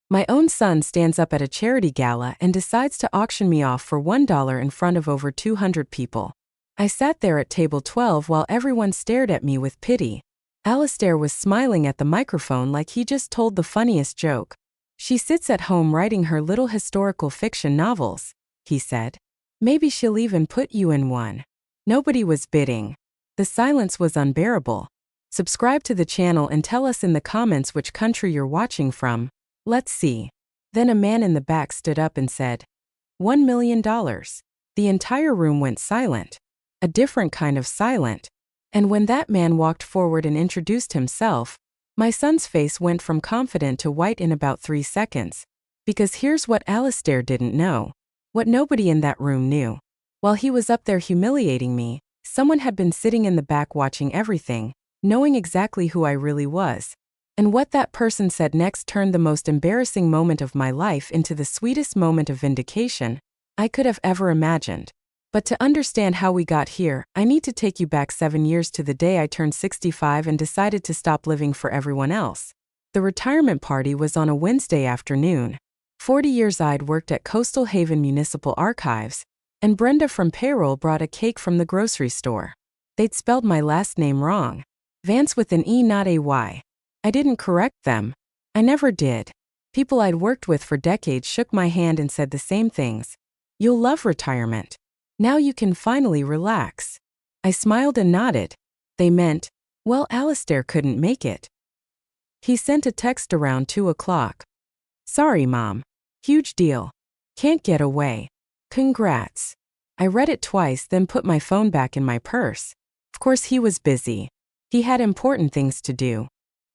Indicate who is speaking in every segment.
Speaker 1: My own son stands up at a charity gala and decides to auction me off for $1 in front of over 200 people. I sat there at table 12 while everyone stared at me with pity. Alistair was smiling at the microphone like he just told the funniest joke. She sits at home writing her little historical fiction novels, he said. Maybe she'll even put you in one. Nobody was bidding. The silence was unbearable. Subscribe to the channel and tell us in the comments which country you're watching from. Let's see. Then a man in the back stood up and said, $1 million. The entire room went silent. A different kind of silent. And when that man walked forward and introduced himself, my son's face went from confident to white in about 3 seconds. Because here's what Alistair didn't know. What nobody in that room knew. While he was up there humiliating me, someone had been sitting in the back watching everything, knowing exactly who I really was. And what that person said next turned the most embarrassing moment of my life into the sweetest moment of vindication I could have ever imagined. But to understand how we got here, I need to take you back 7 years to the day I turned 65 and decided to stop living for everyone else. The retirement party was on a Wednesday afternoon. 40 years I'd worked at Coastal Haven Municipal Archives, and Brenda from payroll brought a cake from the grocery store. They'd spelled my last name wrong. Vance with an E, not a Y. I didn't correct them. I never did. People I'd worked with for decades shook my hand and said the same things. You'll love retirement. Now you can finally relax. I smiled and nodded. They meant, well, Alistair couldn't make it. He sent a text around 2 o'clock. Sorry, Mom. Huge deal. Can't get away. Congrats. I read it twice, then put my phone back in my purse. Of course he was busy. He had important things to do.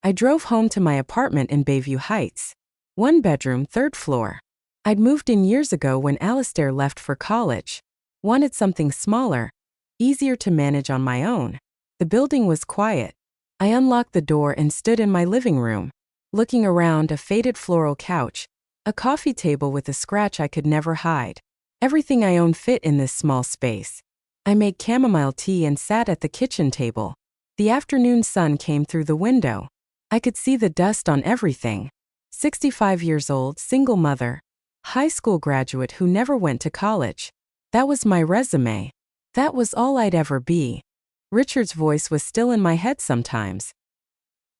Speaker 1: I drove home to my apartment in Bayview Heights. 1 bedroom, 3rd floor. I'd moved in years ago when Alistair left for college. Wanted something smaller, easier to manage on my own. The building was quiet. I unlocked the door and stood in my living room, looking around, a faded floral couch, a coffee table with a scratch I could never hide. Everything I owned fit in this small space. I made chamomile tea and sat at the kitchen table. The afternoon sun came through the window. I could see the dust on everything. 65 years old, single mother, high school graduate who never went to college. That was my resume. That was all I'd ever be. Richard's voice was still in my head sometimes.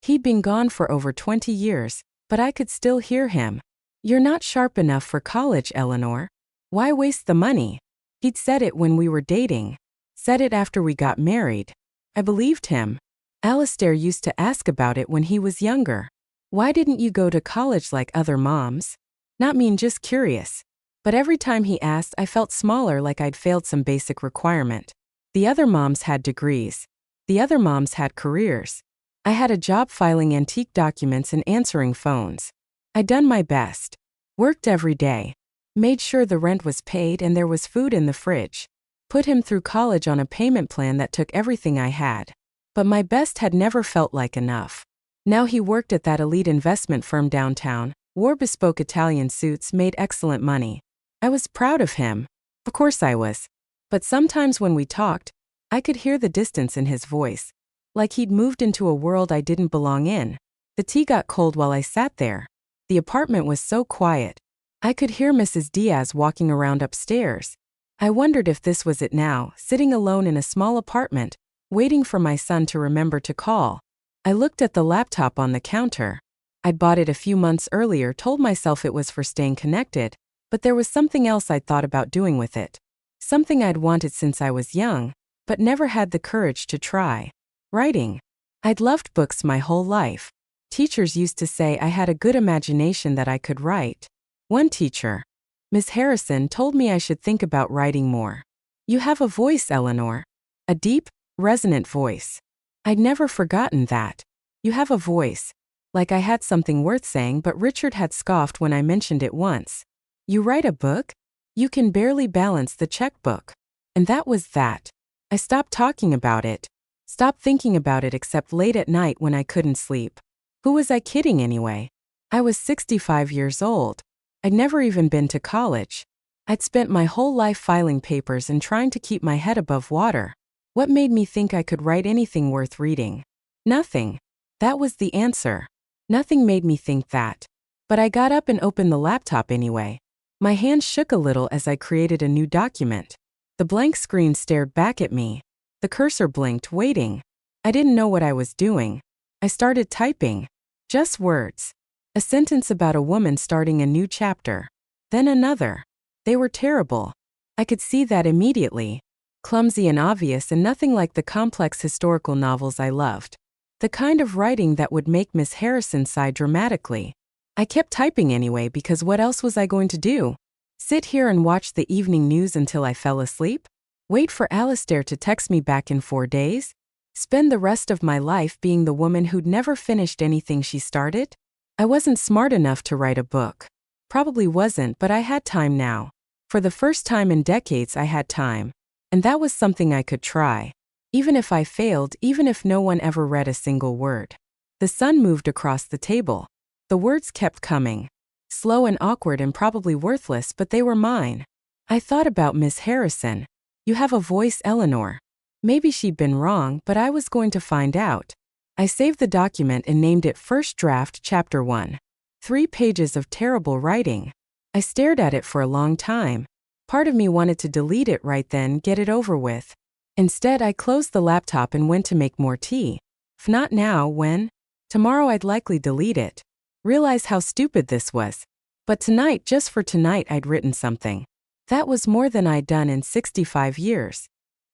Speaker 1: He'd been gone for over 20 years, but I could still hear him. You're not sharp enough for college, Eleanor. Why waste the money? He'd said it when we were dating. Said it after we got married. I believed him. Alistair used to ask about it when he was younger. Why didn't you go to college like other moms? Not mean, just curious. But every time he asked, I felt smaller, like I'd failed some basic requirement. The other moms had degrees. The other moms had careers. I had a job filing antique documents and answering phones. I'd done my best. Worked every day. Made sure the rent was paid and there was food in the fridge. Put him through college on a payment plan that took everything I had. But my best had never felt like enough. Now he worked at that elite investment firm downtown, wore bespoke Italian suits, made excellent money. I was proud of him. Of course I was. But sometimes when we talked, I could hear the distance in his voice. Like he'd moved into a world I didn't belong in. The tea got cold while I sat there. The apartment was so quiet. I could hear Mrs. Diaz walking around upstairs. I wondered if this was it now, sitting alone in a small apartment, waiting for my son to remember to call. I looked at the laptop on the counter. I'd bought it a few months earlier, told myself it was for staying connected, but there was something else I'd thought about doing with it. Something I'd wanted since I was young, but never had the courage to try. Writing. I'd loved books my whole life. Teachers used to say I had a good imagination, that I could write. One teacher, Miss Harrison, told me I should think about writing more. You have a voice, Eleanor. A deep, resonant voice. I'd never forgotten that. You have a voice. Like I had something worth saying, but Richard had scoffed when I mentioned it once. You write a book? You can barely balance the checkbook. And that was that. I stopped talking about it. Stopped thinking about it except late at night when I couldn't sleep. Who was I kidding anyway? I was 65 years old. I'd never even been to college. I'd spent my whole life filing papers and trying to keep my head above water. What made me think I could write anything worth reading? Nothing. That was the answer. Nothing made me think that. But I got up and opened the laptop anyway. My hands shook a little as I created a new document. The blank screen stared back at me. The cursor blinked, waiting. I didn't know what I was doing. I started typing. Just words. A sentence about a woman starting a new chapter. Then another. They were terrible. I could see that immediately. Clumsy and obvious and nothing like the complex historical novels I loved. The kind of writing that would make Miss Harrison sigh dramatically. I kept typing anyway because what else was I going to do? Sit here and watch the evening news until I fell asleep? Wait for Alistair to text me back in 4 days? Spend the rest of my life being the woman who'd never finished anything she started? I wasn't smart enough to write a book. Probably wasn't, but I had time now. For the first time in decades I had time. And that was something I could try. Even if I failed, even if no one ever read a single word. The sun moved across the table. The words kept coming. Slow and awkward and probably worthless, but they were mine. I thought about Miss Harrison. You have a voice, Eleanor. Maybe she'd been wrong, but I was going to find out. I saved the document and named it First Draft Chapter 1. 3 pages of terrible writing. I stared at it for a long time. Part of me wanted to delete it right then, get it over with. Instead, I closed the laptop and went to make more tea. If not now, when? Tomorrow I'd likely delete it. Realize how stupid this was. But tonight, just for tonight, I'd written something. That was more than I'd done in 65 years.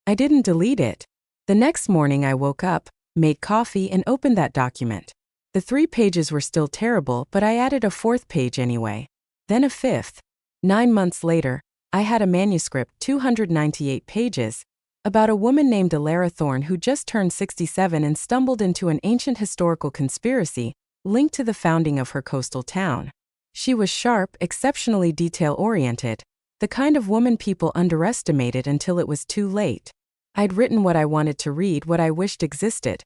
Speaker 1: I didn't delete it. The next morning I woke up, made coffee and opened that document. The 3 pages were still terrible, but I added a 4th page anyway. Then a 5th. 9 months later, I had a manuscript, 298 pages, about a woman named Alara Thorne who just turned 67 and stumbled into an ancient historical conspiracy linked to the founding of her coastal town. She was sharp, exceptionally detail-oriented, the kind of woman people underestimated until it was too late. I'd written what I wanted to read, what I wished existed.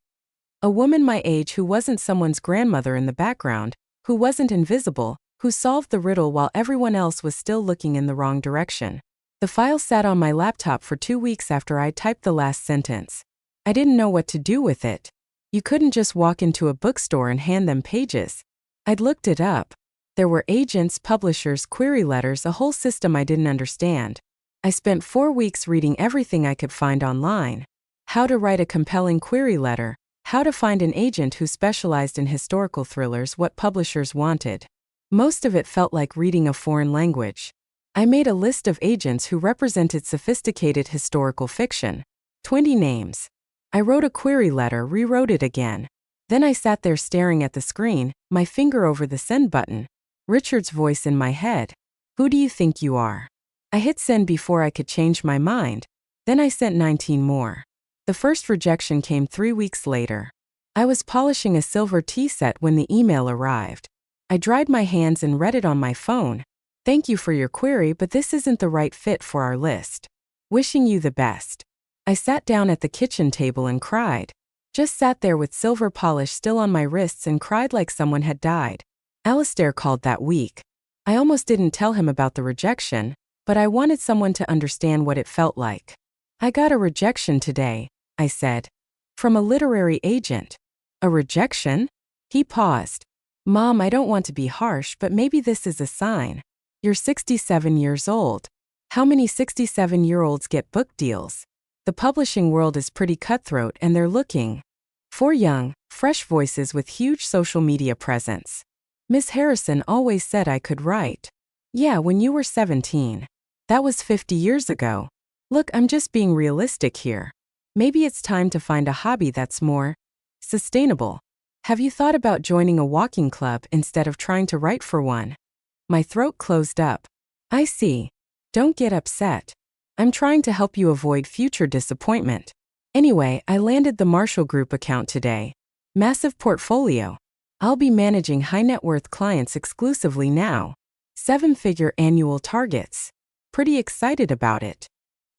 Speaker 1: A woman my age who wasn't someone's grandmother in the background, who wasn't invisible, who solved the riddle while everyone else was still looking in the wrong direction. The file sat on my laptop for 2 weeks after I typed the last sentence. I didn't know what to do with it. You couldn't just walk into a bookstore and hand them pages. I'd looked it up. There were agents, publishers, query letters, a whole system I didn't understand. I spent 4 weeks reading everything I could find online. How to write a compelling query letter, how to find an agent who specialized in historical thrillers, what publishers wanted. Most of it felt like reading a foreign language. I made a list of agents who represented sophisticated historical fiction. 20 names. I wrote a query letter, rewrote it again. Then I sat there staring at the screen, my finger over the send button. Richard's voice in my head. Who do you think you are? I hit send before I could change my mind. Then I sent 19 more. The first rejection came 3 weeks later. I was polishing a silver tea set when the email arrived. I dried my hands and read it on my phone. Thank you for your query, but this isn't the right fit for our list. Wishing you the best. I sat down at the kitchen table and cried. Just sat there with silver polish still on my wrists and cried like someone had died. Alistair called that week. I almost didn't tell him about the rejection, but I wanted someone to understand what it felt like. I got a rejection today, I said. From a literary agent. A rejection? He paused. Mom, I don't want to be harsh, but maybe this is a sign. You're 67 years old. How many 67-year-olds get book deals? The publishing world is pretty cutthroat and they're looking for young, fresh voices with huge social media presence. Miss Harrison always said I could write. Yeah, when you were 17. That was 50 years ago. Look, I'm just being realistic here. Maybe it's time to find a hobby that's more sustainable. Have you thought about joining a walking club instead of trying to write for one? My throat closed up. I see. Don't get upset. I'm trying to help you avoid future disappointment. Anyway, I landed the Marshall Group account today. Massive portfolio. I'll be managing high-net-worth clients exclusively now. 7-figure annual targets. Pretty excited about it.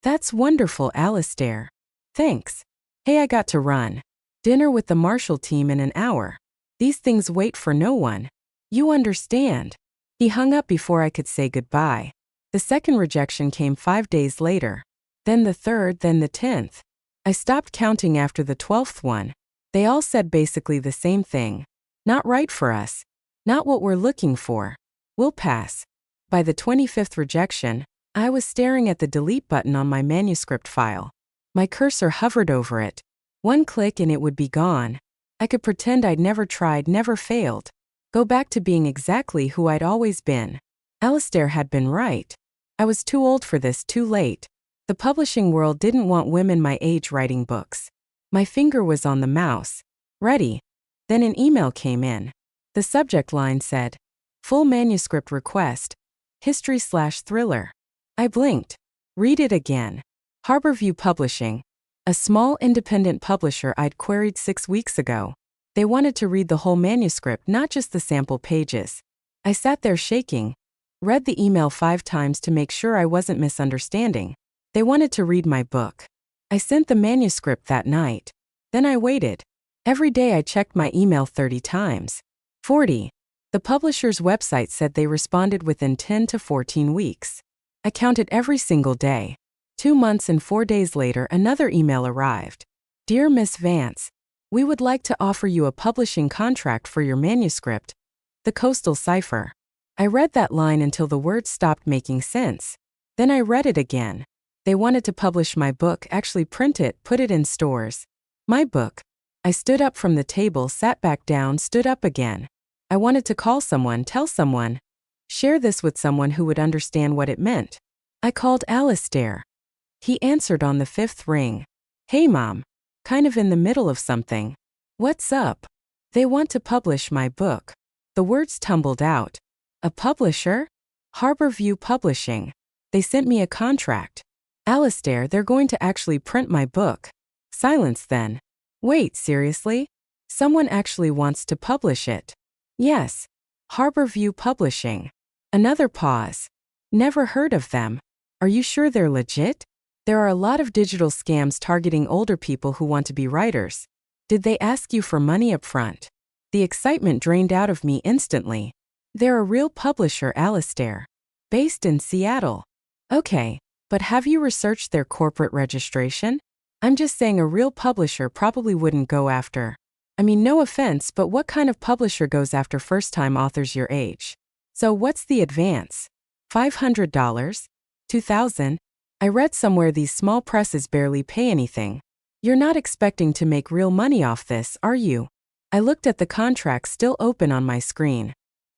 Speaker 1: That's wonderful, Alistair. Thanks. Hey, I got to run. Dinner with the Marshall team in an hour. These things wait for no one. You understand. He hung up before I could say goodbye. The second rejection came 5 days later. Then the third, then the 10th. I stopped counting after the 12th one. They all said basically the same thing. Not right for us. Not what we're looking for. We'll pass. By the 25th rejection, I was staring at the delete button on my manuscript file. My cursor hovered over it. One click and it would be gone. I could pretend I'd never tried, never failed. Go back to being exactly who I'd always been. Alistair had been right. I was too old for this, too late. The publishing world didn't want women my age writing books. My finger was on the mouse. Ready. Then an email came in. The subject line said, "Full manuscript request. History/thriller." I blinked. Read it again. Harborview Publishing. A small independent publisher I'd queried 6 weeks ago. They wanted to read the whole manuscript, not just the sample pages. I sat there shaking. Read the email 5 times to make sure I wasn't misunderstanding. They wanted to read my book. I sent the manuscript that night. Then I waited. Every day I checked my email 30 times. 40. The publisher's website said they responded within 10 to 14 weeks. I counted every single day. 2 months and 4 days later, another email arrived. "Dear Miss Vance, we would like to offer you a publishing contract for your manuscript, The Coastal Cipher." I read that line until the words stopped making sense. Then I read it again. They wanted to publish my book, actually print it, put it in stores. My book. I stood up from the table, sat back down, stood up again. I wanted to call someone, tell someone, share this with someone who would understand what it meant. I called Alistair. He answered on the 5th ring. "Hey Mom. Kind of in the middle of something. What's up?" "They want to publish my book." The words tumbled out. "A publisher?" "Harborview Publishing. They sent me a contract." "Alistair, they're going to actually print my book." Silence then. "Wait, seriously? Someone actually wants to publish it?" "Yes. Harborview Publishing." Another pause. "Never heard of them. Are you sure they're legit? There are a lot of digital scams targeting older people who want to be writers. Did they ask you for money up front?" The excitement drained out of me instantly. "They're a real publisher, Alistair. Based in Seattle." "Okay, but have you researched their corporate registration?" "I'm just saying a real publisher probably wouldn't go after. I mean, no offense, but what kind of publisher goes after first-time authors your age? So what's the advance? $500? $2,000? I read somewhere these small presses barely pay anything. You're not expecting to make real money off this, are you?" I looked at the contract still open on my screen.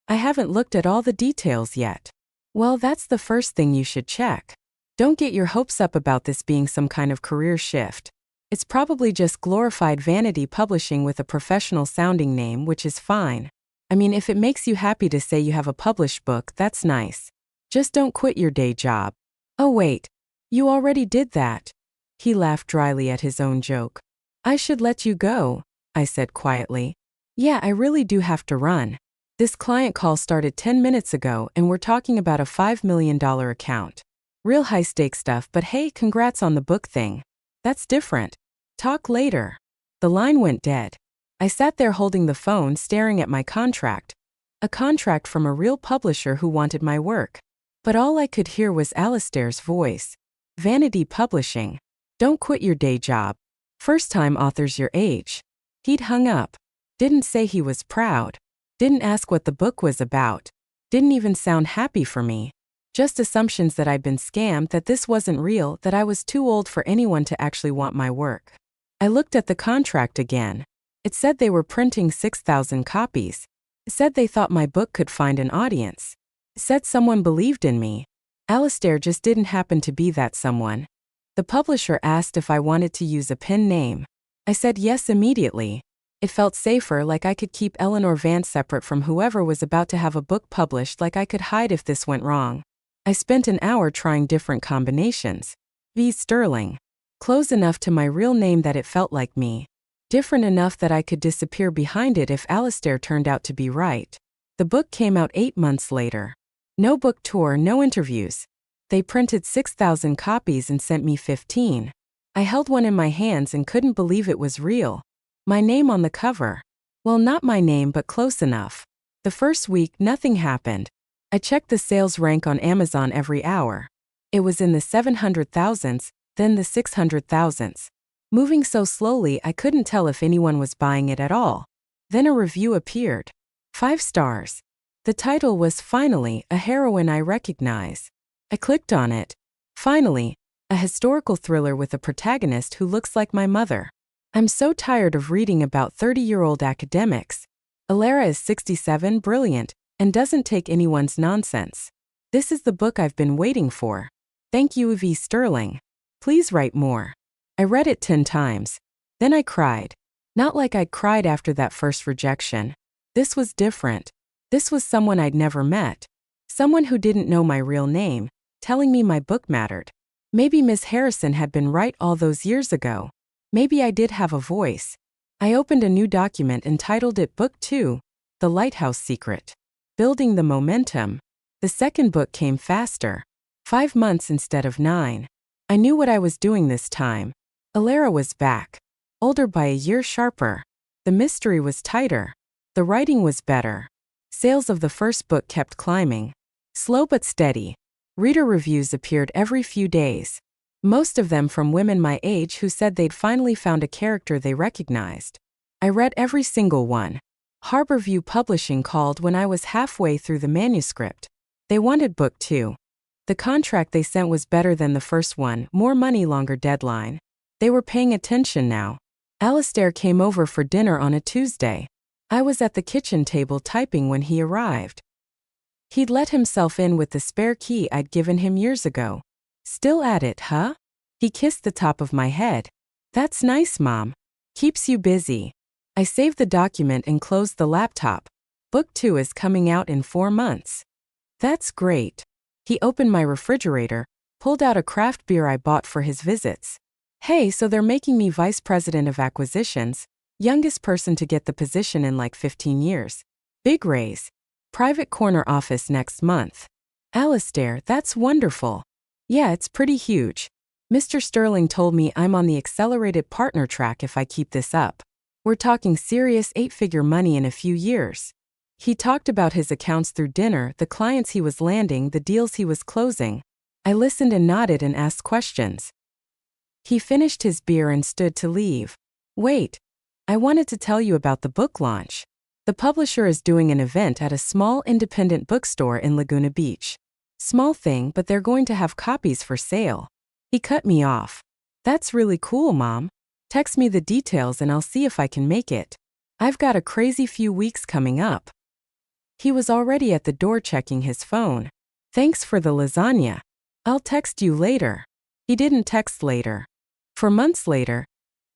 Speaker 1: "I haven't looked at all the details yet." "Well, that's the first thing you should check. Don't get your hopes up about this being some kind of career shift. It's probably just glorified vanity publishing with a professional-sounding name, which is fine. I mean, if it makes you happy to say you have a published book, that's nice. Just don't quit your day job." "Oh wait. You already did that." He laughed dryly at his own joke. "I should let you go," I said quietly. "Yeah, I really do have to run. This client call started 10 minutes ago and we're talking about a $5 million account. Real high-stakes stuff, but hey, congrats on the book thing. That's different. Talk later." The line went dead. I sat there holding the phone, staring at my contract. A contract from a real publisher who wanted my work. But all I could hear was Alistair's voice. "Vanity Publishing. Don't quit your day job. First-time authors your age." He'd hung up. Didn't say he was proud. Didn't ask what the book was about. Didn't even sound happy for me. Just assumptions that I'd been scammed, that this wasn't real, that I was too old for anyone to actually want my work. I looked at the contract again. It said they were printing 6,000 copies. It said they thought my book could find an audience. It said someone believed in me. Alistair just didn't happen to be that someone. The publisher asked if I wanted to use a pen name. I said yes immediately. It felt safer, like I could keep Eleanor Vance separate from whoever was about to have a book published, like I could hide if this went wrong. I spent an hour trying different combinations. V. Sterling. Close enough to my real name that it felt like me. Different enough that I could disappear behind it if Alistair turned out to be right. The book came out 8 months later. No book tour, no interviews. They printed 6,000 copies and sent me 15. I held one in my hands and couldn't believe it was real. My name on the cover. Well, not my name, but close enough. The first week, nothing happened. I checked the sales rank on Amazon every hour. It was in the 700,000s, then the 600,000s. Moving so slowly I couldn't tell if anyone was buying it at all. Then a review appeared. 5 stars. The title was Finally, a Heroine I Recognize. I clicked on it. Finally, a historical thriller with a protagonist who looks like my mother. I'm so tired of reading about 30-year-old academics. Alara is 67, brilliant, and doesn't take anyone's nonsense. This is the book I've been waiting for. Thank you, V. Sterling. Please write more. I read it 10 times. Then I cried. Not like I'd cried after that first rejection. This was different. This was someone I'd never met. Someone who didn't know my real name, telling me my book mattered. Maybe Miss Harrison had been right all those years ago. Maybe I did have a voice. I opened a new document and titled it Book 2, The Lighthouse Secret. Building the momentum. The second book came faster. 5 months instead of 9. I knew what I was doing this time. Alara was back. Older by a year, sharper. The mystery was tighter. The writing was better. Sales of the first book kept climbing. Slow but steady. Reader reviews appeared every few days. Most of them from women my age who said they'd finally found a character they recognized. I read every single one. Harborview Publishing called when I was halfway through the manuscript. They wanted book 2. The contract they sent was better than the first one, more money, longer deadline. They were paying attention now. Alistair came over for dinner on a Tuesday. I was at the kitchen table typing when he arrived. He'd let himself in with the spare key I'd given him years ago. Still at it, huh? He kissed the top of my head. That's nice, Mom. Keeps you busy. I saved the document and closed the laptop. Book 2 is coming out in 4 months. That's great. He opened my refrigerator, pulled out a craft beer I bought for his visits. Hey, so they're making me vice president of acquisitions, youngest person to get the position in like 15 years. Big raise. Private corner office next month. Alistair, that's wonderful. Yeah, it's pretty huge. Mr. Sterling told me I'm on the accelerated partner track if I keep this up. We're talking serious 8-figure money in a few years. He talked about his accounts through dinner, the clients he was landing, the deals he was closing. I listened and nodded and asked questions. He finished his beer and stood to leave. Wait. I wanted to tell you about the book launch. The publisher is doing an event at a small independent bookstore in Laguna Beach. Small thing, but they're going to have copies for sale. He cut me off. That's really cool, Mom. Text me the details and I'll see if I can make it. I've got a crazy few weeks coming up. He was already at the door checking his phone. Thanks for the lasagna. I'll text you later. He didn't text later. For months later,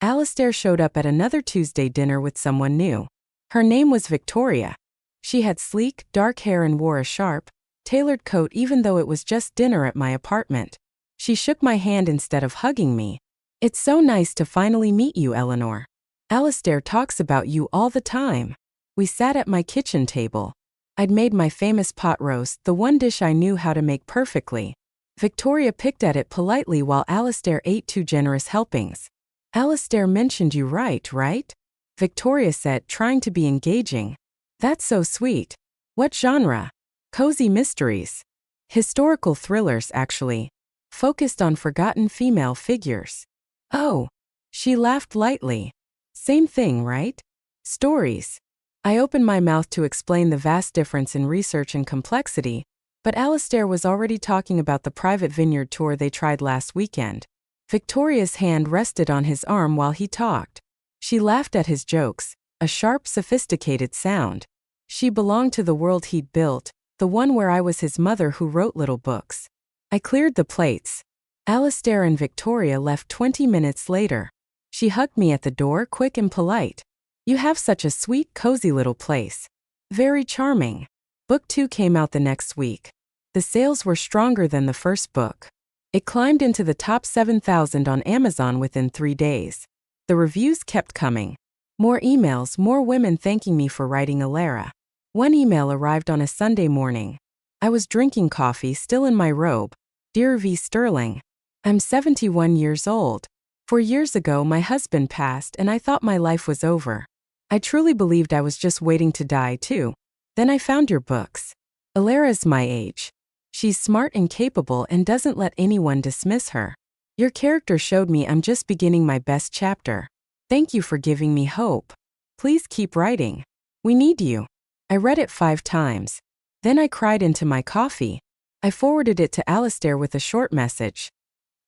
Speaker 1: Alistair showed up at another Tuesday dinner with someone new. Her name was Victoria. She had sleek, dark hair and wore a sharp, tailored coat even though it was just dinner at my apartment. She shook my hand instead of hugging me. It's so nice to finally meet you, Eleanor. Alistair talks about you all the time. We sat at my kitchen table. I'd made my famous pot roast, the one dish I knew how to make perfectly. Victoria picked at it politely while Alistair ate 2 generous helpings. Alistair mentioned you, right? Victoria said, trying to be engaging. That's so sweet. What genre? Cozy mysteries. Historical thrillers, actually. Focused on forgotten female figures. Oh. She laughed lightly. Same thing, right? Stories. I opened my mouth to explain the vast difference in research and complexity, but Alistair was already talking about the private vineyard tour they tried last weekend. Victoria's hand rested on his arm while he talked. She laughed at his jokes, a sharp, sophisticated sound. She belonged to the world he'd built, the one where I was his mother who wrote little books. I cleared the plates. Alistair and Victoria left 20 minutes later. She hugged me at the door, quick and polite. You have such a sweet, cozy little place. Very charming. Book 2 came out the next week. The sales were stronger than the first book. It climbed into the top 7,000 on Amazon within 3 days. The reviews kept coming. More emails, more women thanking me for writing Alara. One email arrived on a Sunday morning. I was drinking coffee, still in my robe. Dear V. Sterling, I'm 71 years old. 4 years ago, my husband passed and I thought my life was over. I truly believed I was just waiting to die too. Then I found your books. Alara's my age. She's smart and capable and doesn't let anyone dismiss her. Your character showed me I'm just beginning my best chapter. Thank you for giving me hope. Please keep writing. We need you. I read it 5 times. Then I cried into my coffee. I forwarded it to Alistair with a short message.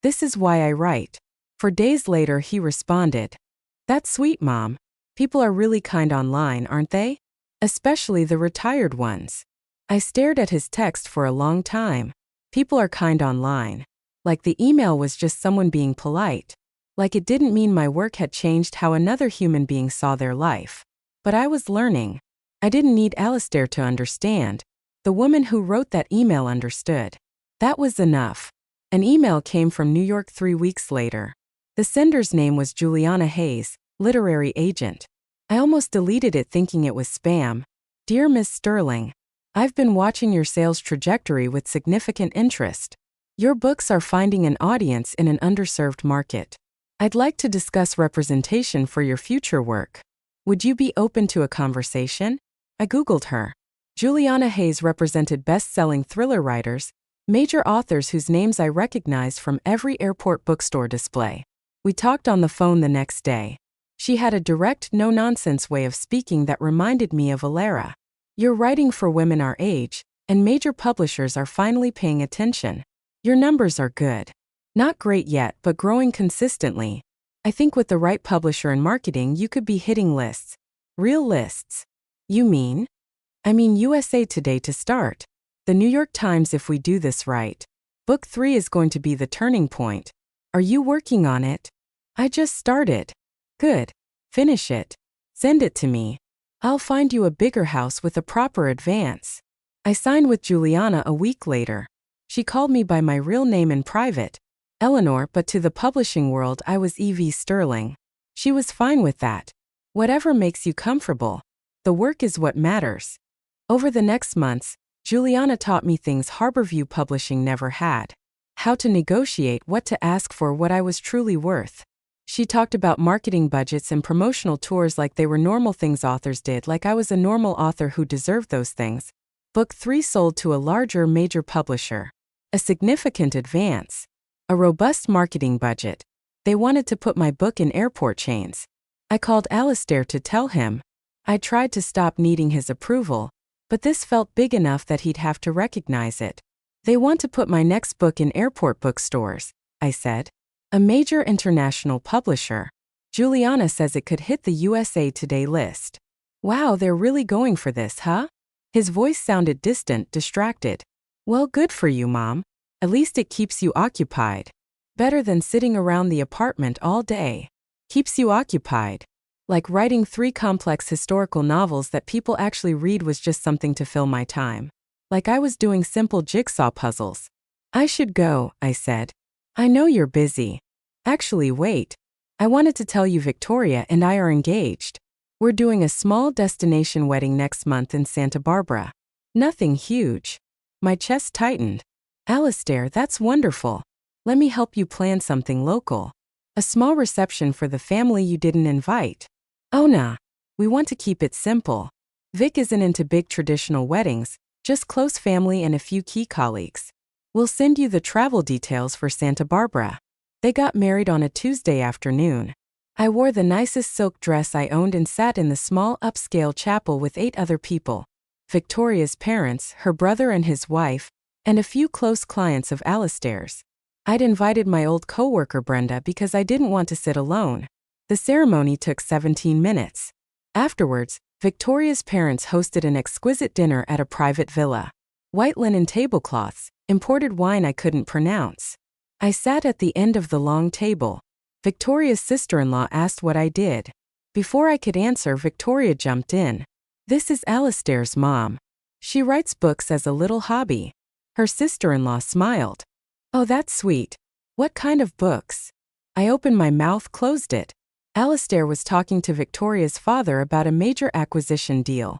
Speaker 1: "This is why I write." 4 days later he responded. "That's sweet, Mom. People are really kind online, aren't they? Especially the retired ones." I stared at his text for a long time. People are kind online. Like the email was just someone being polite. Like it didn't mean my work had changed how another human being saw their life. But I was learning. I didn't need Alistair to understand. The woman who wrote that email understood. That was enough. An email came from New York 3 weeks later. The sender's name was Juliana Hayes, literary agent. I almost deleted it thinking it was spam. "Dear Ms. Sterling, I've been watching your sales trajectory with significant interest. Your books are finding an audience in an underserved market. I'd like to discuss representation for your future work. Would you be open to a conversation?" I Googled her. Juliana Hayes represented best-selling thriller writers, major authors whose names I recognized from every airport bookstore display. We talked on the phone the next day. She had a direct, no-nonsense way of speaking that reminded me of Alara. "You're writing for women our age, and major publishers are finally paying attention. Your numbers are good. Not great yet, but growing consistently. I think with the right publisher and marketing you could be hitting lists. Real lists." "You mean?" "I mean USA Today to start. The New York Times if we do this right. Book 3 is going to be the turning point. Are you working on it?" "I just started." "Good. Finish it. Send it to me. I'll find you a bigger house with a proper advance." I signed with Juliana a week later. She called me by my real name in private, Eleanor, but to the publishing world I was E.V. Sterling. She was fine with that. Whatever makes you comfortable. The work is what matters. Over the next months, Juliana taught me things Harborview Publishing never had. How to negotiate, what to ask for, what I was truly worth. She talked about marketing budgets and promotional tours like they were normal things authors did, like I was a normal author who deserved those things. Book 3 sold to a larger major publisher. A significant advance. A robust marketing budget. They wanted to put my book in airport chains. I called Alistair to tell him. I tried to stop needing his approval, but this felt big enough that he'd have to recognize it. "They want to put my next book in airport bookstores," I said. "A major international publisher. Juliana says it could hit the USA Today list." "Wow, they're really going for this, huh?" His voice sounded distant, distracted. "Well, good for you, Mom. At least it keeps you occupied. Better than sitting around the apartment all day. Keeps you occupied. Like writing 3 complex historical novels that people actually read was just something to fill my time. Like I was doing simple jigsaw puzzles." "I should go," I said. "I know you're busy. Actually, wait. I wanted to tell you Victoria and I are engaged. We're doing a small destination wedding next month in Santa Barbara. Nothing huge." My chest tightened. "Alistair, that's wonderful. Let me help you plan something local. A small reception for the family you didn't invite." "Oh nah. We want to keep it simple. Vic isn't into big traditional weddings, just close family and a few key colleagues. We'll send you the travel details for Santa Barbara." They got married on a Tuesday afternoon. I wore the nicest silk dress I owned and sat in the small upscale chapel with 8 other people. Victoria's parents, her brother and his wife, and a few close clients of Alistair's. I'd invited my old coworker Brenda because I didn't want to sit alone. The ceremony took 17 minutes. Afterwards, Victoria's parents hosted an exquisite dinner at a private villa. White linen tablecloths, imported wine I couldn't pronounce. I sat at the end of the long table. Victoria's sister-in-law asked what I did. Before I could answer, Victoria jumped in. "This is Alistair's mom. She writes books as a little hobby." Her sister-in-law smiled. "Oh, that's sweet. What kind of books?" I opened my mouth, closed it. Alistair was talking to Victoria's father about a major acquisition deal.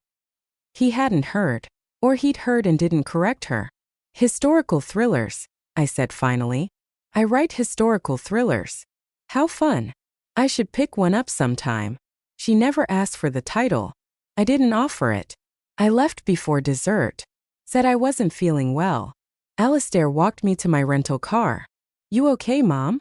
Speaker 1: He hadn't heard. Or he'd heard and didn't correct her. "Historical thrillers," I said finally. "I write historical thrillers. How fun. I should pick one up sometime." She never asked for the title. I didn't offer it. I left before dessert. Said I wasn't feeling well. Alistair walked me to my rental car. "You okay, Mom?"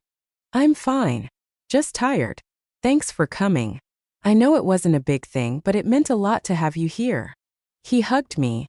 Speaker 1: "I'm fine. Just tired. Thanks for coming. I know it wasn't a big thing, but it meant a lot to have you here." He hugged me,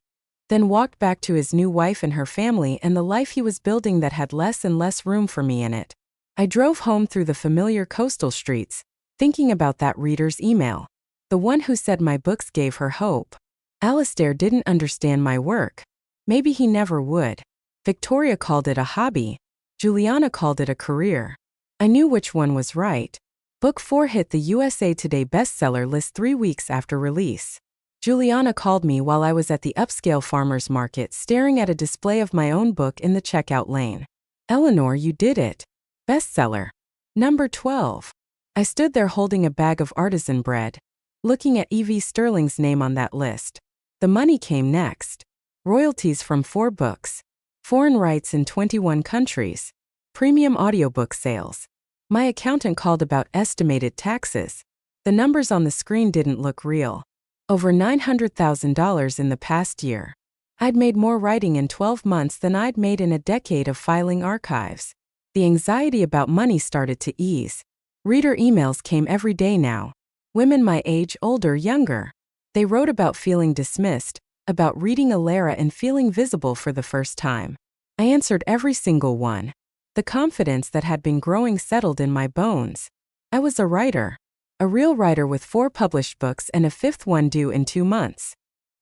Speaker 1: then walked back to his new wife and her family and the life he was building that had less and less room for me in it. I drove home through the familiar coastal streets, thinking about that reader's email. The one who said my books gave her hope. Alistair didn't understand my work. Maybe he never would. Victoria called it a hobby. Juliana called it a career. I knew which one was right. Book 4 hit the USA Today bestseller list 3 weeks after release. Juliana called me while I was at the upscale farmers market staring at a display of my own book in the checkout lane. "Eleanor, you did it. Bestseller. Number 12. I stood there holding a bag of artisan bread, looking at E.V. Sterling's name on that list. The money came next. Royalties from 4 books. Foreign rights in 21 countries. Premium audiobook sales. My accountant called about estimated taxes. The numbers on the screen didn't look real. Over $900,000 in the past year. I'd made more writing in 12 months than I'd made in a decade of filing archives. The anxiety about money started to ease. Reader emails came every day now. Women my age, older, younger. They wrote about feeling dismissed, about reading Alara and feeling visible for the first time. I answered every single one. The confidence that had been growing settled in my bones. I was a writer. A real writer with 4 published books and a 5th one due in 2 months.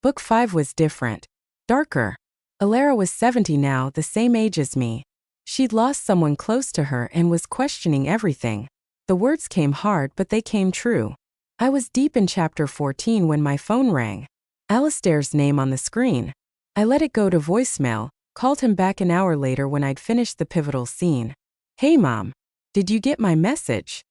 Speaker 1: Book 5 was different. Darker. Alara was 70 now, the same age as me. She'd lost someone close to her and was questioning everything. The words came hard, but they came true. I was deep in chapter 14 when my phone rang. Alistair's name on the screen. I let it go to voicemail, called him back an hour later when I'd finished the pivotal scene. "Hey Mom. Did you get my message?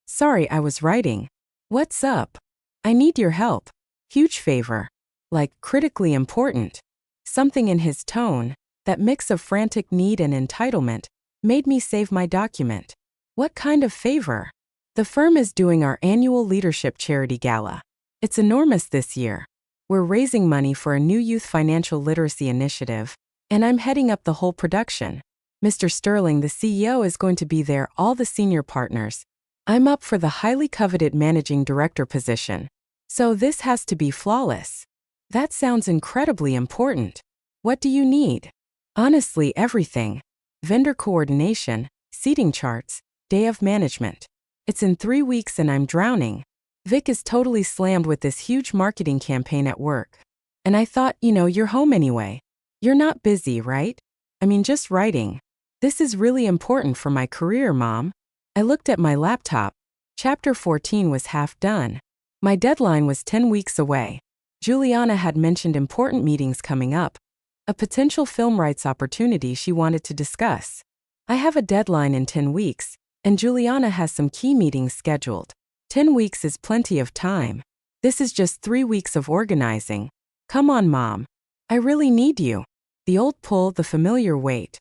Speaker 1: Sorry, I was writing. What's up? I need your help. Huge favor. Like, critically important." Something in his tone, that mix of frantic need and entitlement, made me save my document. "What kind of favor?" "The firm is doing our annual leadership charity gala. It's enormous this year. We're raising money for a new youth financial literacy initiative, and I'm heading up the whole production. Mr. Sterling, the CEO, is going to be there, all the senior partners. I'm up for the highly coveted managing director position. So this has to be flawless." "That sounds incredibly important. What do you need?" "Honestly, everything. Vendor coordination, seating charts, day of management. It's in 3 weeks and I'm drowning. Vic is totally slammed with this huge marketing campaign at work. And I thought, you're home anyway. You're not busy, right? I mean, just writing. This is really important for my career, Mom." I looked at my laptop. Chapter 14 was half done. My deadline was 10 weeks away. Juliana had mentioned important meetings coming up. A potential film rights opportunity she wanted to discuss. I have a deadline in 10 weeks, and Juliana has some key meetings scheduled. 10 weeks is plenty of time. This is just 3 weeks of organizing. Come on, Mom. I really need you. The old pull, the familiar weight.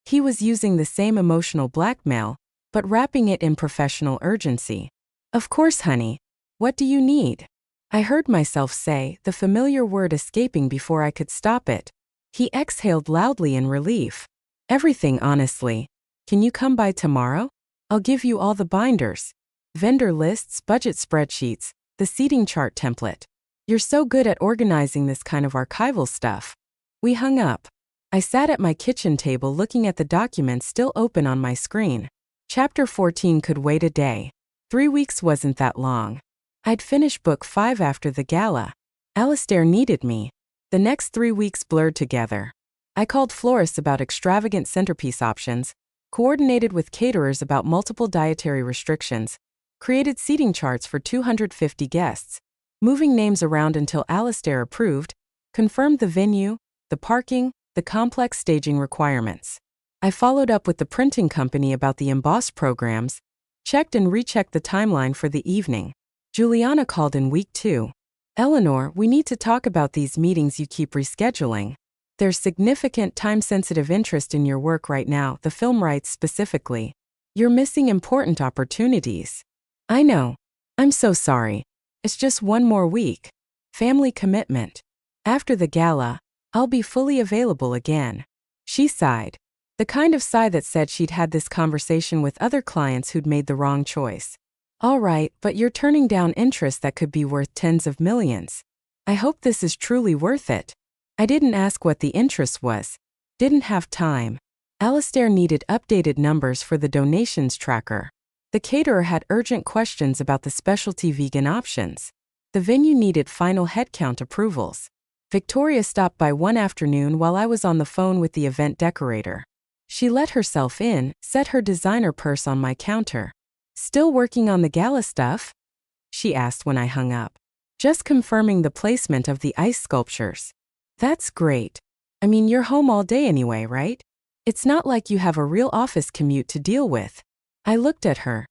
Speaker 1: He was using the same emotional blackmail, but wrapping it in professional urgency. "Of course, honey. What do you need?" I heard myself say, the familiar word escaping before I could stop it. He exhaled loudly in relief. "Everything, honestly. Can you come by tomorrow? I'll give you all the binders. Vendor lists, budget spreadsheets, the seating chart template. You're so good at organizing this kind of archival stuff." We hung up. I sat at my kitchen table looking at the documents still open on my screen. Chapter 14 could wait a day. 3 weeks wasn't that long. I'd finish book 5 after the gala. Alistair needed me. The next 3 weeks blurred together. I called florists about extravagant centerpiece options, coordinated with caterers about multiple dietary restrictions, created seating charts for 250 guests, moving names around until Alistair approved, confirmed the venue, the parking, the complex staging requirements. I followed up with the printing company about the emboss programs, checked and rechecked the timeline for the evening. Juliana called in week 2. "Eleanor, we need to talk about these meetings you keep rescheduling. There's significant time-sensitive interest in your work right now, the film rights specifically. You're missing important opportunities." "I know. I'm so sorry. It's just 1 more week. Family commitment. After the gala, I'll be fully available again." She sighed. The kind of sigh that said she'd had this conversation with other clients who'd made the wrong choice. "All right, but you're turning down interest that could be worth tens of millions." I hope this is truly worth it. I didn't ask what the interest was. Didn't have time. Alistair needed updated numbers for the donations tracker. The caterer had urgent questions about the specialty vegan options. The venue needed final headcount approvals. Victoria stopped by one afternoon while I was on the phone with the event decorator. She let herself in, set her designer purse on my counter. "Still working on the gala stuff?" she asked when I hung up. "Just confirming the placement of the ice sculptures." "That's great. I mean, you're home all day anyway, right? It's not like you have a real office commute to deal with." I looked at her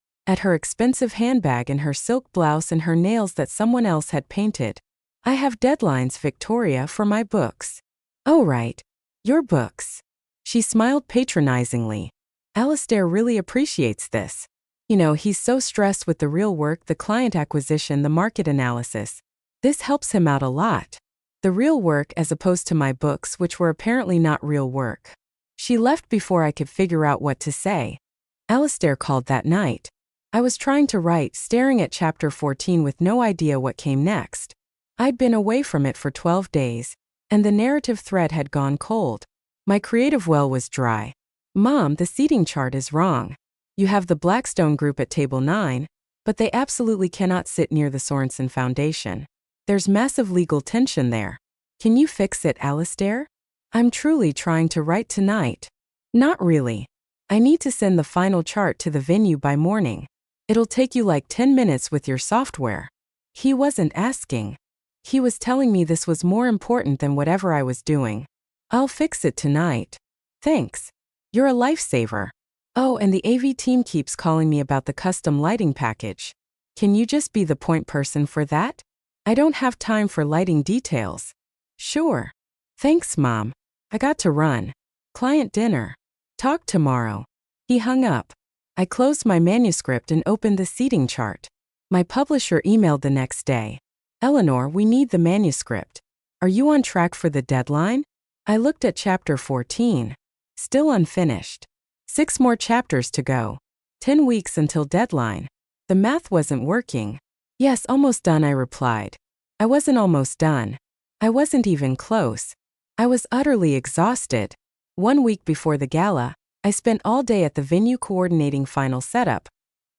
Speaker 1: expensive handbag and her silk blouse and her nails that someone else had painted. "I have deadlines, Victoria, for my books." "Oh right. Your books." She smiled patronizingly. "Alistair really appreciates this. You know, he's so stressed with the real work, the client acquisition, the market analysis. This helps him out a lot. The real work as opposed to my books, which were apparently not real work." She left before I could figure out what to say. Alistair called that night. I was trying to write, staring at chapter 14 with no idea what came next. I'd been away from it for 12 days, and the narrative thread had gone cold. My creative well was dry. "Mom, the seating chart is wrong. You have the Blackstone group at table 9, but they absolutely cannot sit near the Sorensen Foundation. There's massive legal tension there. Can you fix it, Alistair? I'm truly trying to write tonight." "Not really. I need to send the final chart to the venue by morning. It'll take you like 10 minutes with your software." He wasn't asking. He was telling me this was more important than whatever I was doing. "I'll fix it tonight." "Thanks. You're a lifesaver." "Oh, and the AV team keeps calling me about the custom lighting package. Can you just be the point person for that? I don't have time for lighting details." "Sure. Thanks, Mom. I got to run. Client dinner. Talk tomorrow." He hung up. I closed my manuscript and opened the seating chart. My publisher emailed the next day. "Eleanor, we need the manuscript. Are you on track for the deadline?" I looked at chapter 14. Still unfinished. 6 more chapters to go. 10 weeks until deadline. The math wasn't working. "Yes, almost done," I replied. I wasn't almost done. I wasn't even close. I was utterly exhausted. 1 week before the gala, I spent all day at the venue coordinating final setup,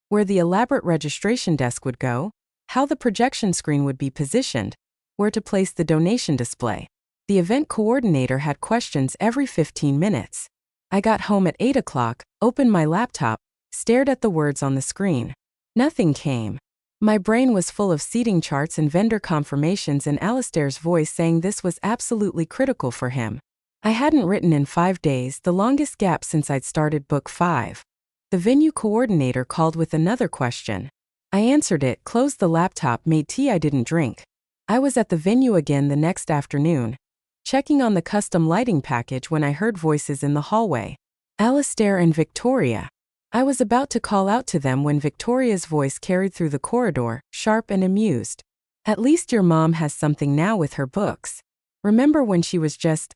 Speaker 1: where the elaborate registration desk would go, how the projection screen would be positioned, where to place the donation display. The event coordinator had questions every 15 minutes. I got home at 8 o'clock, opened my laptop, stared at the words on the screen. Nothing came. My brain was full of seating charts and vendor confirmations and Alistair's voice saying this was absolutely critical for him. I hadn't written in 5 days, the longest gap since I'd started book 5. The venue coordinator called with another question. I answered it, closed the laptop, made tea I didn't drink. I was at the venue again the next afternoon, checking on the custom lighting package when I heard voices in the hallway. Alistair and Victoria. I was about to call out to them when Victoria's voice carried through the corridor, sharp and amused. "At least your mom has something now with her books. Remember when she was just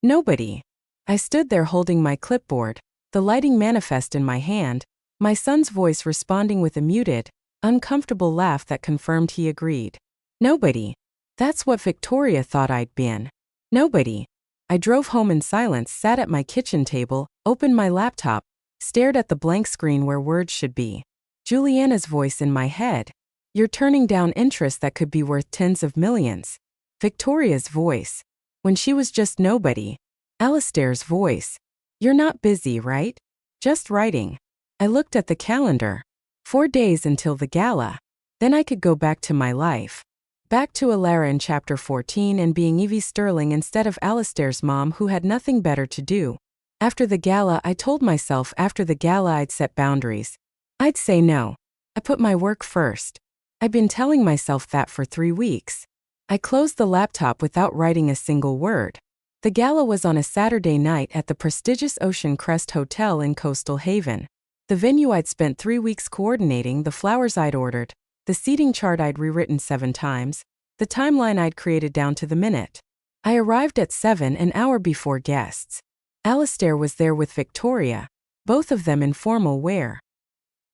Speaker 1: nobody?" I stood there holding my clipboard, the lighting manifest in my hand, my son's voice responding with a muted, uncomfortable laugh that confirmed he agreed. Nobody. That's what Victoria thought I'd been. Nobody. I drove home in silence, sat at my kitchen table, opened my laptop, stared at the blank screen where words should be. Juliana's voice in my head. "You're turning down interest that could be worth tens of millions." Victoria's voice. When she was just nobody. Alistair's voice. "You're not busy, right? Just writing." I looked at the calendar. 4 days until the gala. Then I could go back to my life. Back to Alara in chapter 14 and being Evie Sterling instead of Alistair's mom who had nothing better to do. After the gala, I told myself after the gala I'd set boundaries. I'd say no. I put my work first. I'd been telling myself that for 3 weeks. I closed the laptop without writing a single word. The gala was on a Saturday night at the prestigious Ocean Crest Hotel in Coastal Haven. The venue I'd spent 3 weeks coordinating, the flowers I'd ordered, the seating chart I'd rewritten 7 times, the timeline I'd created down to the minute. I arrived at 7, an hour before guests. Alistair was there with Victoria, both of them in formal wear.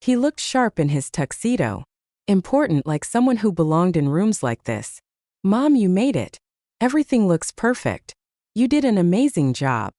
Speaker 1: He looked sharp in his tuxedo. Important, like someone who belonged in rooms like this. Mom, you made it. Everything looks perfect. You did an amazing job.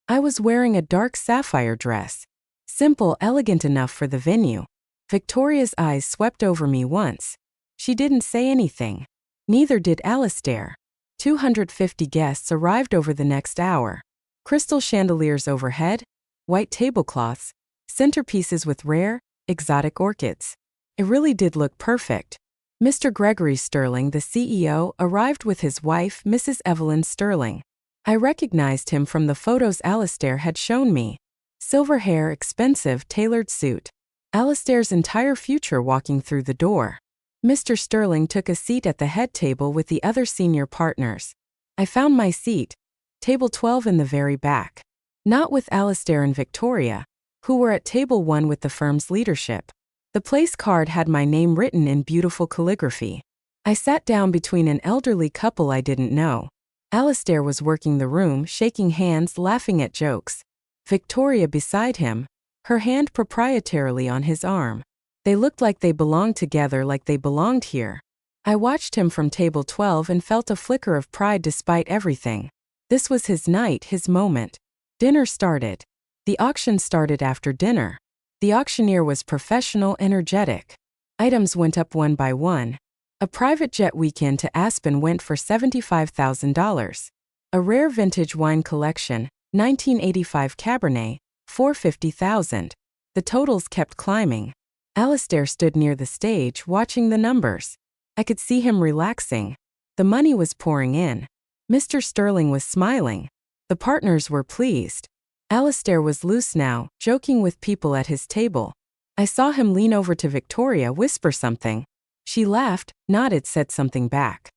Speaker 1: I was wearing a dark sapphire dress. Simple, elegant enough for the venue. Victoria's eyes swept over me once. She didn't say anything. Neither did Alistair. 250 guests arrived over the next hour. Crystal chandeliers overhead, white tablecloths, centerpieces with rare, exotic orchids. It really did look perfect. Mr. Gregory Sterling, the CEO, arrived with his wife, Mrs. Evelyn Sterling. I recognized him from the photos Alistair had shown me. Silver hair, expensive, tailored suit. Alistair's entire future walking through the door. Mr. Sterling took a seat at the head table with the other senior partners. I found my seat, table 12 in the very back. Not with Alistair and Victoria, who were at table 1 with the firm's leadership. The place card had my name written in beautiful calligraphy. I sat down between an elderly couple I didn't know. Alistair was working the room, shaking hands, laughing at jokes. Victoria beside him, her hand proprietarily on his arm. They looked like they belonged together, like they belonged here. I watched him from table 12 and felt a flicker of pride despite everything. This was his night, his moment. Dinner started. The auction started after dinner. The auctioneer was professional, energetic. Items went up one by one. A private jet weekend to Aspen went for $75,000. A rare vintage wine collection, 1985 Cabernet, $450,000. The totals kept climbing. Alistair stood near the stage watching the numbers. I could see him relaxing. The money was pouring in. Mr. Sterling was smiling. The partners were pleased. Alistair was loose now, joking with people at his table. I saw him lean over to Victoria, whisper something. She laughed, nodded, said something back.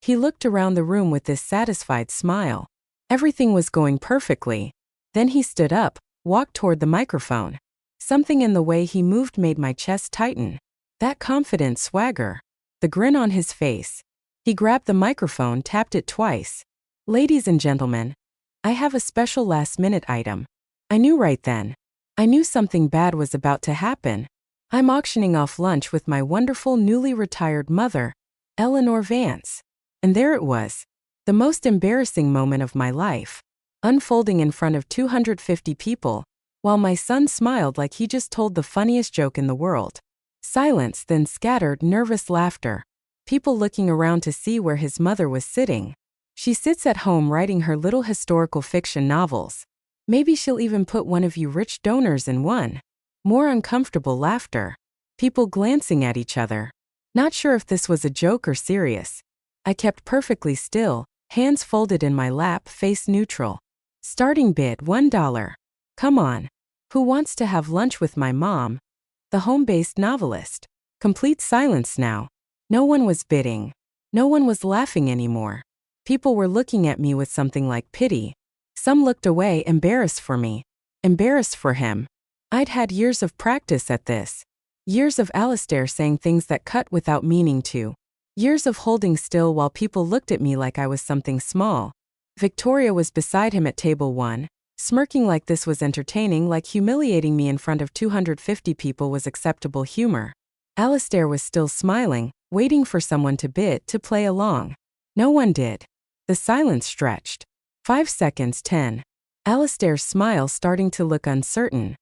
Speaker 1: He looked around the room with this satisfied smile. Everything was going perfectly. Then he stood up, walked toward the microphone. Something in the way he moved made my chest tighten. That confident swagger. The grin on his face. He grabbed the microphone, tapped it twice. Ladies and gentlemen, I have a special last-minute item. I knew right then. I knew something bad was about to happen. I'm auctioning off lunch with my wonderful newly retired mother, Eleanor Vance. And there it was. The most embarrassing moment of my life. Unfolding in front of 250 people, while my son smiled like he just told the funniest joke in the world. Silence, then scattered, nervous laughter. People looking around to see where his mother was sitting. She sits at home writing her little historical fiction novels. Maybe she'll even put one of you rich donors in one. More uncomfortable laughter. People glancing at each other. Not sure if this was a joke or serious. I kept perfectly still, hands folded in my lap, face neutral. Starting bid $1. Come on. Who wants to have lunch with my mom? The home-based novelist. Complete silence now. No one was bidding. No one was laughing anymore. People were looking at me with something like pity. Some looked away, embarrassed for me. Embarrassed for him. I'd had years of practice at this. Years of Alistair saying things that cut without meaning to. Years of holding still while people looked at me like I was something small. Victoria was beside him at table 1, smirking like this was entertaining, like humiliating me in front of 250 people was acceptable humor. Alistair was still smiling, waiting for someone to bid, to play along. No one did. The silence stretched. 5 seconds, 10. Alistair's smile starting to look uncertain.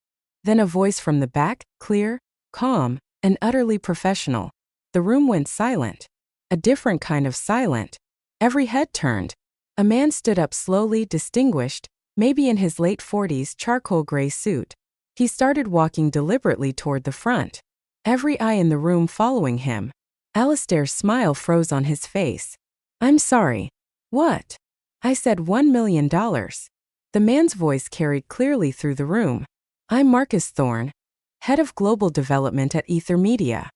Speaker 1: Then a voice from the back, clear, calm, and utterly professional. The room went silent. A different kind of silent. Every head turned. A man stood up slowly, distinguished, maybe in his late 40s, charcoal gray suit. He started walking deliberately toward the front. Every eye in the room following him. Alistair's smile froze on his face. I'm sorry. What? I said $1 million. The man's voice carried clearly through the room. I'm Marcus Thorne, head of global development at Ether Media.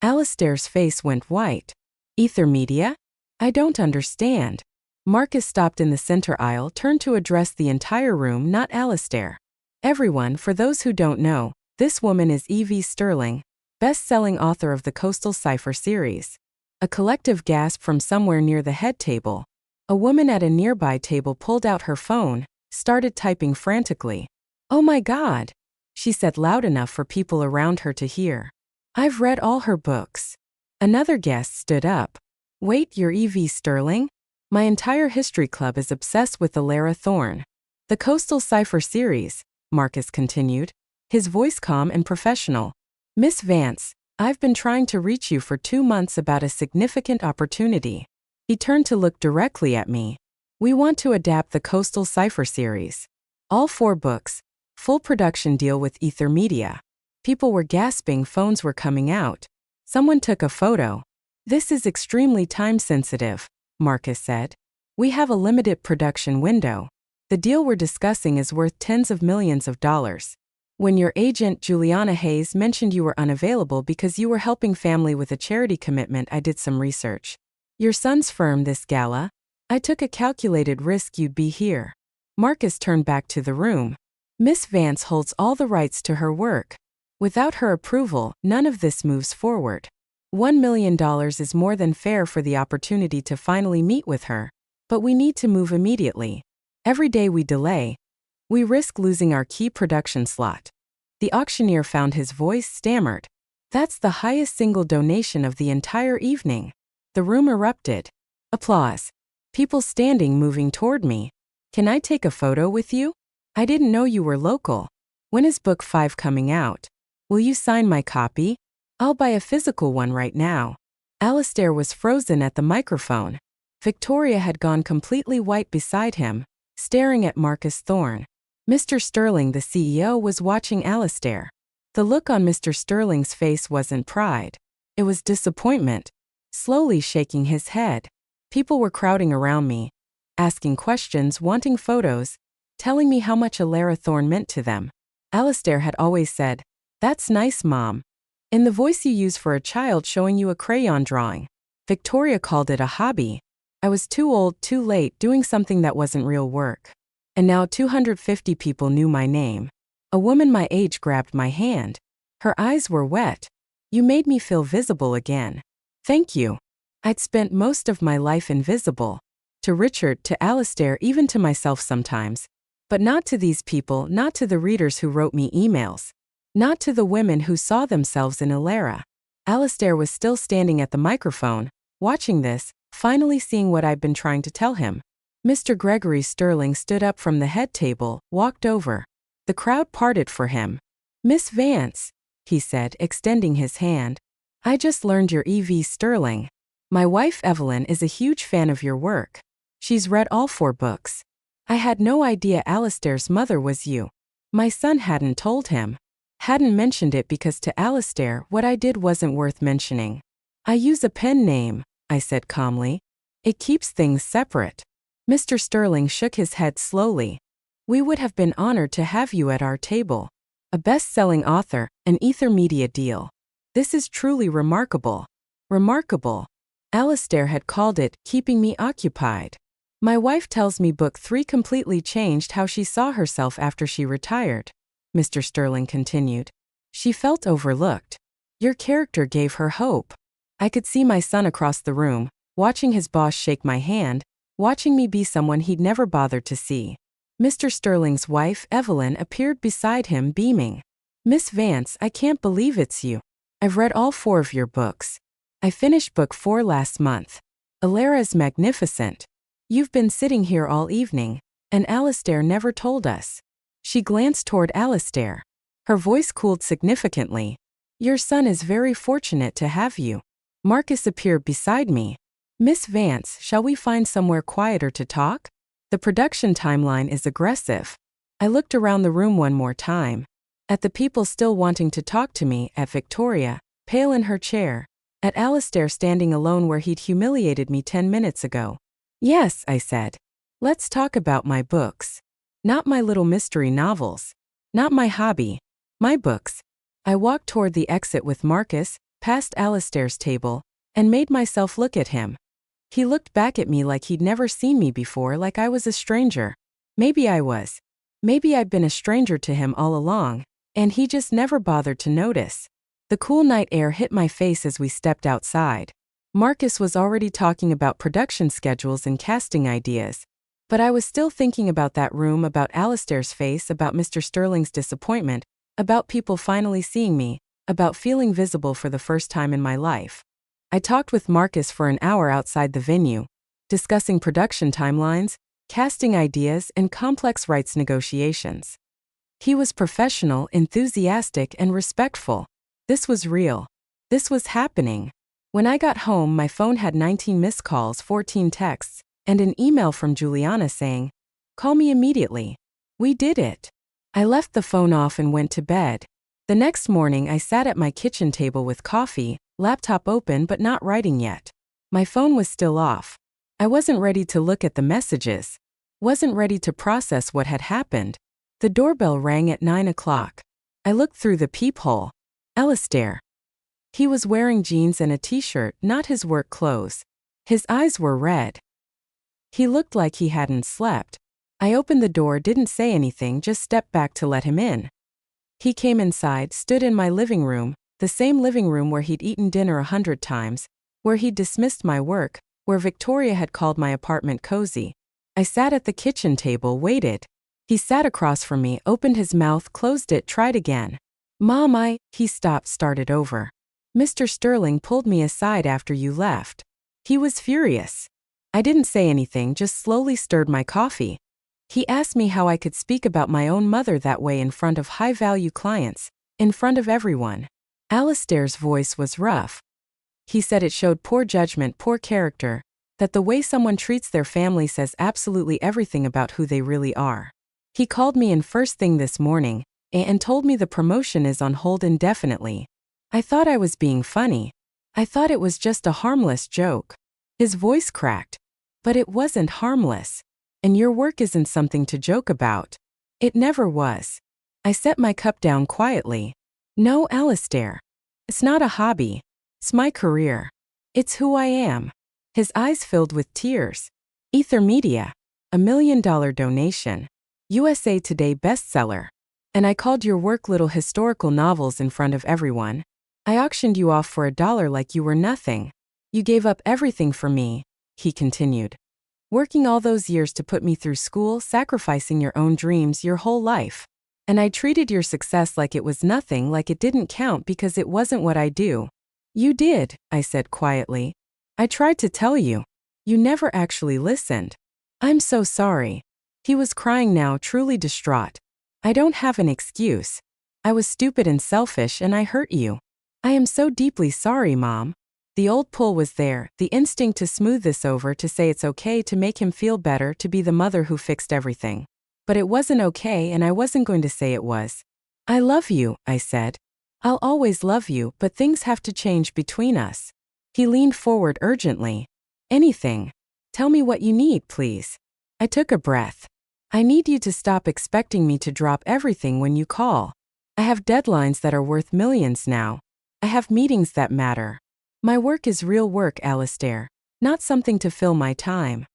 Speaker 1: Alistair's face went white. Ether Media? I don't understand. Marcus stopped in the center aisle, turned to address the entire room, not Alistair. Everyone, for those who don't know, this woman is E.V. Sterling, best-selling author of the Coastal Cipher series. A collective gasp from somewhere near the head table. A woman at a nearby table pulled out her phone, started typing frantically. Oh my God, she said loud enough for people around her to hear. I've read all her books. Another guest stood up. Wait, you're E.V. Sterling? My entire history club is obsessed with Alara Thorne. The Coastal Cipher series, Marcus continued, his voice calm and professional. Miss Vance, I've been trying to reach you for 2 months about a significant opportunity. He turned to look directly at me. We want to adapt the Coastal Cipher series. All 4 books, full production deal with Ether Media. People were gasping, phones were coming out. Someone took a photo. This is extremely time-sensitive, Marcus said. We have a limited production window. The deal we're discussing is worth tens of millions of dollars. When your agent, Juliana Hayes, mentioned you were unavailable because you were helping family with a charity commitment, I did some research. Your son's firm, this Gala. I took a calculated risk you'd be here. Marcus turned back to the room. Miss Vance holds all the rights to her work. Without her approval, none of this moves forward. $1 million is more than fair for the opportunity to finally meet with her. But we need to move immediately. Every day we delay, we risk losing our key production slot. The auctioneer found his voice stammered. That's the highest single donation of the entire evening. The room erupted. Applause. People standing, moving toward me. Can I take a photo with you? I didn't know you were local. When is book 5 coming out? Will you sign my copy? I'll buy a physical one right now. Alistair was frozen at the microphone. Victoria had gone completely white beside him, staring at Marcus Thorne. Mr. Sterling, the CEO, was watching Alistair. The look on Mr. Sterling's face wasn't pride. It was disappointment. Slowly shaking his head. People were crowding around me, asking questions, wanting photos, telling me how much Alara Thorne meant to them. Alistair had always said, "That's nice, Mom," in the voice you use for a child showing you a crayon drawing. Victoria called it a hobby. I was too old, too late, doing something that wasn't real work. And now 250 people knew my name. A woman my age grabbed my hand. Her eyes were wet. You made me feel visible again. Thank you. I'd spent most of my life invisible. To Richard, to Alistair, even to myself sometimes. But not to these people, not to the readers who wrote me emails. Not to the women who saw themselves in Alara. Alistair was still standing at the microphone, watching this, finally seeing what I'd been trying to tell him. Mr. Gregory Sterling stood up from the head table, walked over. The crowd parted for him. Miss Vance, he said, extending his hand. I just learned you're E.V. Sterling. My wife Evelyn is a huge fan of your work. She's read all 4 books. I had no idea Alistair's mother was you. My son hadn't told him. Hadn't mentioned it because to Alistair what I did wasn't worth mentioning. I use a pen name, I said calmly. It keeps things separate. Mr. Sterling shook his head slowly. We would have been honored to have you at our table. A best-selling author, an Ether Media deal. This is truly remarkable. Remarkable. Alistair had called it keeping me occupied. My wife tells me book 3 completely changed how she saw herself after she retired. Mr. Sterling continued. She felt overlooked. Your character gave her hope. I could see my son across the room, watching his boss shake my hand, watching me be someone he'd never bothered to see. Mr. Sterling's wife, Evelyn, appeared beside him, beaming. Miss Vance, I can't believe it's you. I've read all 4 of your books. I finished book 4 last month. Alara is magnificent. You've been sitting here all evening, and Alistair never told us. She glanced toward Alistair. Her voice cooled significantly. Your son is very fortunate to have you. Marcus appeared beside me. Miss Vance, shall we find somewhere quieter to talk? The production timeline is aggressive. I looked around the room one more time. At the people still wanting to talk to me, at Victoria, pale in her chair, at Alistair standing alone where he'd humiliated me 10 minutes ago. Yes, I said. Let's talk about my books. Not my little mystery novels. Not my hobby. My books. I walked toward the exit with Marcus, past Alistair's table, and made myself look at him. He looked back at me like he'd never seen me before, like I was a stranger. Maybe I was. Maybe I'd been a stranger to him all along, and he just never bothered to notice. The cool night air hit my face as we stepped outside. Marcus was already talking about production schedules and casting ideas. But I was still thinking about that room, about Alistair's face, about Mr. Sterling's disappointment, about people finally seeing me, about feeling visible for the first time in my life. I talked with Marcus for an hour outside the venue, discussing production timelines, casting ideas, and complex rights negotiations. He was professional, enthusiastic, and respectful. This was real. This was happening. When I got home, my phone had 19 missed calls, 14 texts, and an email from Juliana saying, "Call me immediately." We did it. I left the phone off and went to bed. The next morning, I sat at my kitchen table with coffee, laptop open but not writing yet. My phone was still off. I wasn't ready to look at the messages. Wasn't ready to process what had happened. The doorbell rang at 9 o'clock. I looked through the peephole. Alistair. He was wearing jeans and a t-shirt, not his work clothes. His eyes were red. He looked like he hadn't slept. I opened the door, didn't say anything, just stepped back to let him in. He came inside, stood in my living room, the same living room where he'd eaten dinner 100 times, where he'd dismissed my work, where Victoria had called my apartment cozy. I sat at the kitchen table, waited. He sat across from me, opened his mouth, closed it, tried again. "Mom, he stopped, started over. "Mr. Sterling pulled me aside after you left." He was furious. I didn't say anything, just slowly stirred my coffee. He asked me how I could speak about my own mother that way in front of high-value clients, in front of everyone. Alistair's voice was rough. He said it showed poor judgment, poor character, that the way someone treats their family says absolutely everything about who they really are. He called me in first thing this morning and told me the promotion is on hold indefinitely. I thought I was being funny. I thought it was just a harmless joke. His voice cracked. But it wasn't harmless. And your work isn't something to joke about. It never was. I set my cup down quietly. No, Alistair. It's not a hobby. It's my career. It's who I am. His eyes filled with tears. Ether Media. $1 million donation. USA Today bestseller. And I called your work little historical novels in front of everyone. I auctioned you off for $1 like you were nothing. You gave up everything for me, he continued. Working all those years to put me through school, sacrificing your own dreams, your whole life. And I treated your success like it was nothing, like it didn't count because it wasn't what I do. You did, I said quietly. I tried to tell you. You never actually listened. I'm so sorry. He was crying now, truly distraught. I don't have an excuse. I was stupid and selfish and I hurt you. I am so deeply sorry, Mom. The old pull was there, the instinct to smooth this over, to say it's okay, to make him feel better, to be the mother who fixed everything. But it wasn't okay and I wasn't going to say it was. I love you, I said. I'll always love you, but things have to change between us. He leaned forward urgently. Anything. Tell me what you need, please. I took a breath. I need you to stop expecting me to drop everything when you call. I have deadlines that are worth millions now. I have meetings that matter. My work is real work, Alistair, not something to fill my time.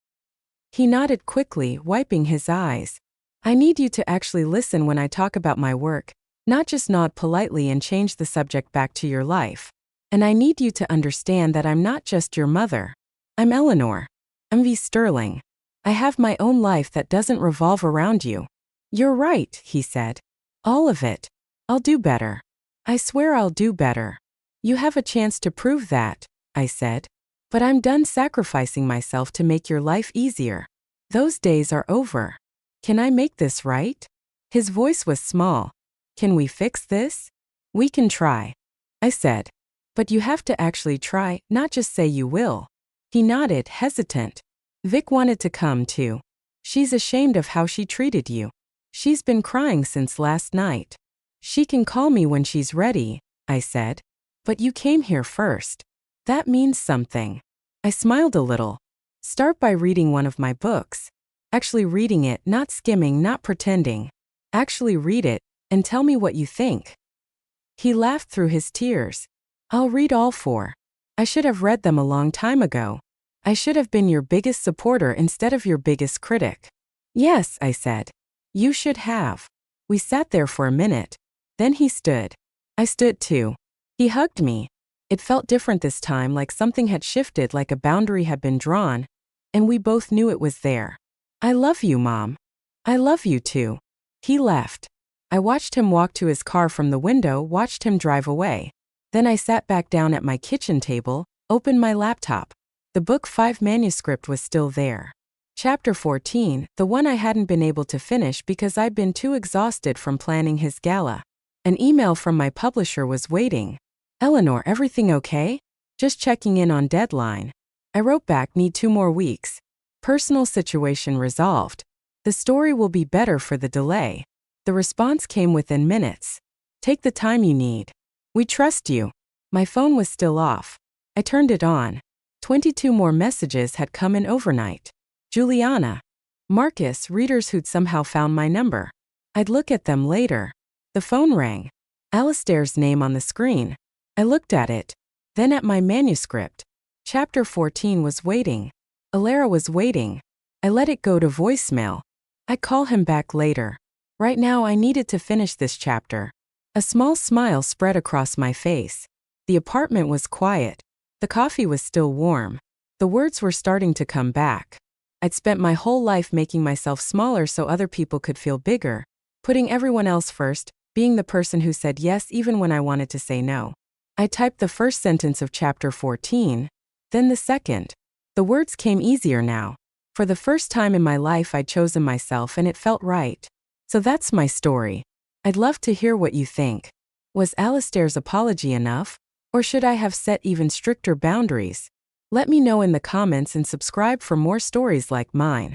Speaker 1: He nodded quickly, wiping his eyes. I need you to actually listen when I talk about my work, not just nod politely and change the subject back to your life. And I need you to understand that I'm not just your mother. I'm Eleanor. I'm V. Sterling. I have my own life that doesn't revolve around you. You're right, he said. All of it. I'll do better. I swear I'll do better. You have a chance to prove that, I said. But I'm done sacrificing myself to make your life easier. Those days are over. Can I make this right? His voice was small. Can we fix this? We can try, I said. But you have to actually try, not just say you will. He nodded, hesitant. Vic wanted to come too. She's ashamed of how she treated you. She's been crying since last night. She can call me when she's ready, I said. But you came here first. That means something. I smiled a little. Start by reading one of my books. Actually reading it, not skimming, not pretending. Actually read it, and tell me what you think. He laughed through his tears. I'll read all 4. I should have read them a long time ago. I should have been your biggest supporter instead of your biggest critic. Yes, I said. You should have. We sat there for a minute. Then he stood. I stood too. He hugged me. It felt different this time, like something had shifted, like a boundary had been drawn, and we both knew it was there. I love you, Mom. I love you too. He left. I watched him walk to his car from the window, watched him drive away. Then I sat back down at my kitchen table, Opened my laptop. The book 5 manuscript was still there. Chapter 14, the one I hadn't been able to finish because I'd been too exhausted from planning his gala. An email from my publisher was waiting. Eleanor, everything okay? Just checking in on deadline. I wrote back, need 2 more weeks. Personal situation resolved. The story will be better for the delay. The response came within minutes. Take the time you need. We trust you. My phone was still off. I turned it on. 22 more messages had come in overnight. Juliana. Marcus, readers who'd somehow found my number. I'd look at them later. The phone rang. Alistair's name on the screen. I looked at it. Then at my manuscript. Chapter 14 was waiting. Alara was waiting. I let it go to voicemail. I'd call him back later. Right now I needed to finish this chapter. A small smile spread across my face. The apartment was quiet. The coffee was still warm. The words were starting to come back. I'd spent my whole life making myself smaller so other people could feel bigger, putting everyone else first, being the person who said yes even when I wanted to say no. I typed the first sentence of chapter 14, then the second. The words came easier now. For the first time in my life I'd chosen myself and it felt right. So that's my story. I'd love to hear what you think. Was Alistair's apology enough? Or should I have set even stricter boundaries? Let me know in the comments and subscribe for more stories like mine.